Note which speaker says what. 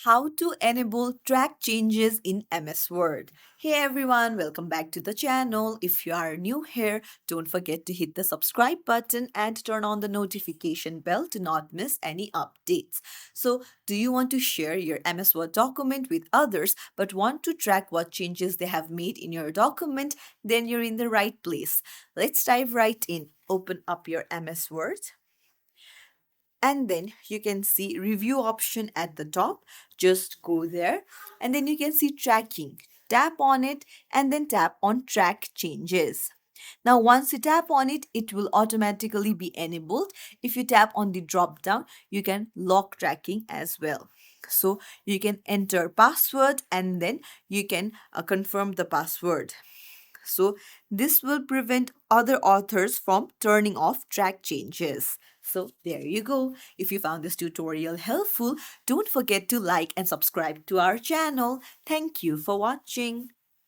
Speaker 1: How to enable track changes in MS Word. Hey everyone, welcome back to the channel. If you are new here, don't forget to hit the subscribe button and turn on the notification bell to not miss any updates. So, do you want to share your MS Word document with others but want to track what changes they have made in your document? Then you're in the right place. Let's dive right in. Open up your MS Word, and then you can see review option at the top. Just go there, and then you can see tracking. Tap on it and then tap on track changes. Now once you tap on it, it will automatically be enabled. If you tap on the drop down, you can lock tracking as well. So you can enter password and then you can confirm the password. So this will prevent other authors from turning off track changes. So there you go. If you found this tutorial helpful, don't forget to like and subscribe to our channel. Thank you for watching.